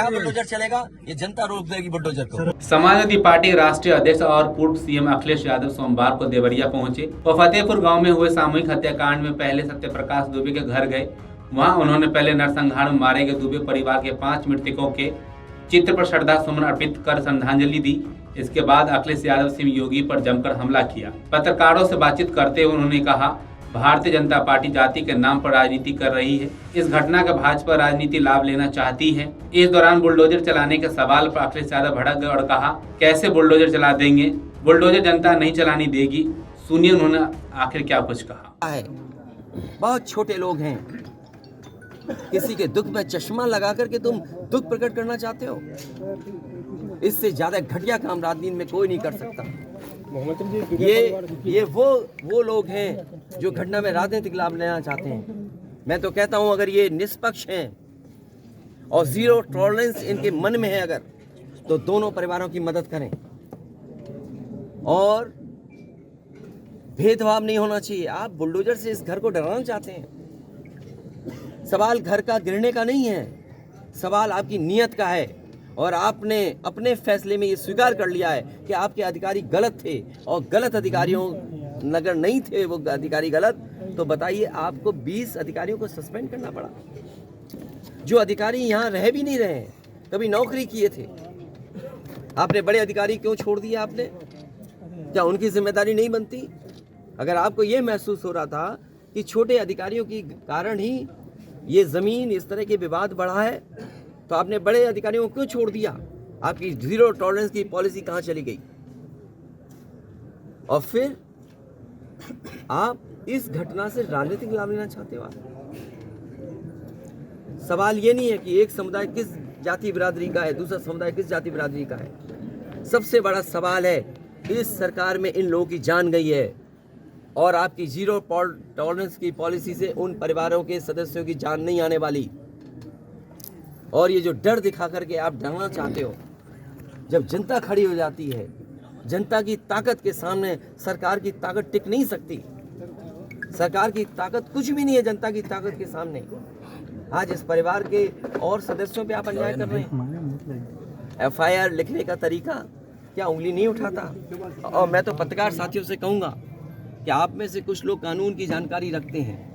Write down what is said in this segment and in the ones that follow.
क्या बुलडोजर चलेगा? ये जनता रोक देगी बुलडोजर को। समाजवादी पार्टी के राष्ट्रीय अध्यक्ष और पूर्व सीएम अखिलेश यादव सोमवार को देवरिया पहुंचे और फतेहपुर गांव में हुए सामूहिक हत्याकांड में पहले सत्यप्रकाश दुबे के घर गए। वहां उन्होंने पहले नरसंहार में मारे गए दुबे परिवार के 5 मृतकों के चित्र पर श्रद्धा सुमन अर्पित कर श्रद्धांजलि दी। इसके बाद अखिलेश यादव सिंह योगी पर जमकर हमला किया। पत्रकारों से बातचीत करते हुए उन्होंने कहा, भारतीय जनता पार्टी जाति के नाम पर राजनीति कर रही है। इस घटना का भाजपा राजनीति लाभ लेना चाहती है। इस दौरान बुलडोजर चलाने के सवाल पर अखिलेश यादव भड़क गए और कहा, कैसे बुलडोजर चला देंगे? बुलडोजर जनता नहीं चलानी देगी। सुनिए उन्होंने आखिर क्या कुछ कहा है। बहुत छोटे लोग हैं, किसी के दुख में चश्मा लगा करके तुम दुख प्रकट करना चाहते हो। इससे ज्यादा घटिया काम राजनीति में कोई नहीं कर सकता। ये वो लोग हैं जो घटना में राजनीतिक लाभ लेना चाहते हैं। मैं तो कहता हूं, अगर ये निष्पक्ष हैं और जीरो टॉलरेंस इनके मन में है अगर, तो दोनों परिवारों की मदद करें और भेदभाव नहीं होना चाहिए। आप बुलडोजर से इस घर को डराना चाहते हैं। सवाल घर का गिरने का नहीं है, सवाल आपकी नीयत का है। और आपने अपने फैसले में ये स्वीकार कर लिया है कि आपके अधिकारी गलत थे और गलत अधिकारियों अगर नहीं थे वो अधिकारी गलत, तो बताइए आपको 20 अधिकारियों को सस्पेंड करना पड़ा। जो अधिकारी यहाँ रह भी नहीं रहे हैं, कभी नौकरी किए थे, आपने बड़े अधिकारी क्यों छोड़ दिए? आपने क्या उनकी जिम्मेदारी नहीं बनती? अगर आपको ये महसूस हो रहा था कि छोटे अधिकारियों के कारण ही ये जमीन इस तरह के विवाद बढ़ा है, तो आपने बड़े अधिकारियों को क्यों छोड़ दिया? आपकी जीरो टॉलरेंस की पॉलिसी कहां चली गई? और फिर आप इस घटना से राजनीतिक लाभ लेना चाहते हो। आप सवाल ये नहीं है कि एक समुदाय किस जाति बिरादरी का है, दूसरा समुदाय किस जाति बिरादरी का है। सबसे बड़ा सवाल है, इस सरकार में इन लोगों की जान गई है और आपकी जीरो टॉलरेंस की पॉलिसी से उन परिवारों के सदस्यों की जान नहीं आने वाली। और ये जो डर दिखा करके आप डरना चाहते हो, जब जनता खड़ी हो जाती है, जनता की ताकत के सामने सरकार की ताकत टिक नहीं सकती। सरकार की ताकत कुछ भी नहीं है जनता की ताकत के सामने। आज इस परिवार के और सदस्यों पे आप अन्याय कर रहे हैं। FIR लिखने का तरीका क्या उंगली नहीं उठाता? और मैं तो पत्रकार साथियों से कहूँगा कि आप में से कुछ लोग कानून की जानकारी रखते हैं,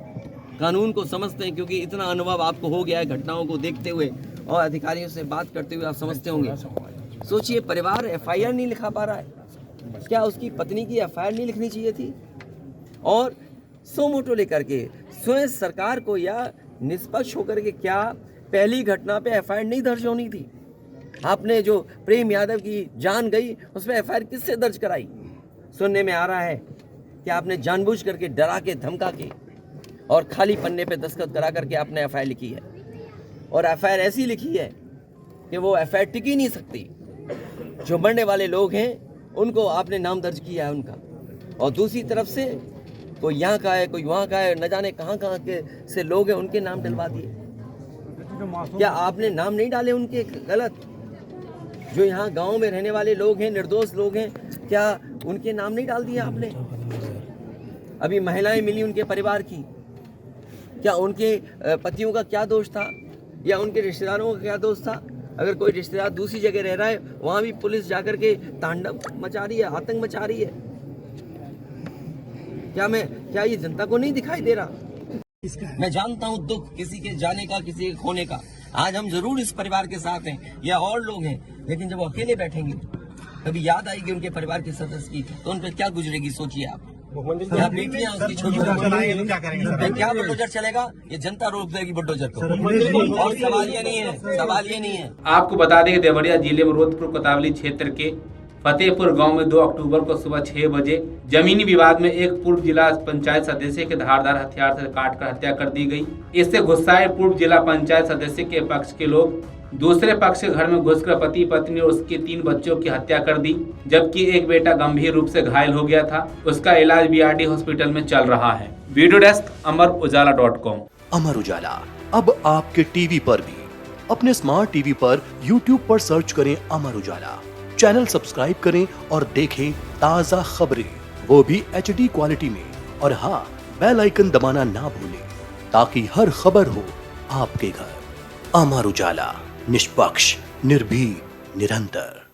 कानून को समझते हैं, क्योंकि इतना अनुभव आपको हो गया है घटनाओं को देखते हुए और अधिकारियों से बात करते हुए, आप समझते होंगे। सोचिए, परिवार FIR नहीं लिखा पा रहा है, क्या उसकी पत्नी की FIR नहीं लिखनी चाहिए थी? और सो मोटो लेकर के स्वयं सरकार को या निष्पक्ष होकर के क्या पहली घटना पे FIR नहीं दर्ज होनी थी? आपने जो प्रेम यादव की जान गई उस पर FIR किससे दर्ज कराई? सुनने में आ रहा है कि आपने जानबूझ करके डरा के धमका के और खाली पन्ने पे दस्तखत करा करके आपने FIR लिखी है। और FIR ऐसी लिखी है कि वो FIR टिक ही नहीं सकती। जो मरने वाले लोग हैं उनको आपने नाम दर्ज किया है उनका, और दूसरी तरफ से कोई यहाँ का है, कोई वहाँ का है, न जाने कहाँ कहाँ के से लोग हैं, उनके नाम डलवा दिए। क्या आपने नाम नहीं डाले उनके गलत? जो यहाँ गाँव में रहने वाले लोग हैं, निर्दोष लोग हैं, क्या उनके नाम नहीं डाल दिए आपने? अभी महिलाएं मिली उनके परिवार की, क्या उनके पतियों का क्या दोष था या उनके रिश्तेदारों का क्या दोष था? अगर कोई रिश्तेदार दूसरी जगह रह रहा है, वहां भी पुलिस जाकर के तांडव मचा रही है, आतंक मचा रही है। क्या ये जनता को नहीं दिखाई दे रहा? मैं जानता हूं दुख किसी के जाने का, किसी के खोने का। आज हम जरूर इस परिवार के साथ हैं या और लोग हैं, लेकिन जब वो अकेले बैठेंगे कभी याद आएगी उनके परिवार के सदस्य की, तो उन पर क्या गुजरेगी? सोचिए आप। यहाँ बेटियां उसकी छोटी क्या बुलडोजर चलेगा? ये जनता रोक देगी बुलडोजर को। और सवाल ये नहीं है। आपको बता दें कि देवरिया जिले में रोहतपुर कोतवाली क्षेत्र के फतेहपुर गांव में 2 अक्टूबर को सुबह 6 बजे जमीनी विवाद में एक पूर्व जिला पंचायत सदस्य के धारदार हथियार से काटकर हत्या कर दी गई। इससे गुस्साए पूर्व जिला पंचायत सदस्य के पक्ष के लोग दूसरे पक्ष के घर में घुसकर पति पत्नी और उसके 3 बच्चों की हत्या कर दी, जबकि एक बेटा गंभीर रूप से घायल हो गया था। उसका इलाज BRD हॉस्पिटल में चल रहा है। Video desk अमरउजाला.com। अमर उजाला अब आपके टीवी पर भी। अपने स्मार्ट टीवी पर YouTube पर सर्च करें अमर उजाला, चैनल सब्सक्राइब करें और देखें ताज़ा खबरें, वो भी HD क्वालिटी में। और हाँ, बेल आइकन दबाना ना भूलें ताकि हर खबर हो आपके घर। अमर उजाला। निष्पक्ष, निर्भीक, निरंतर।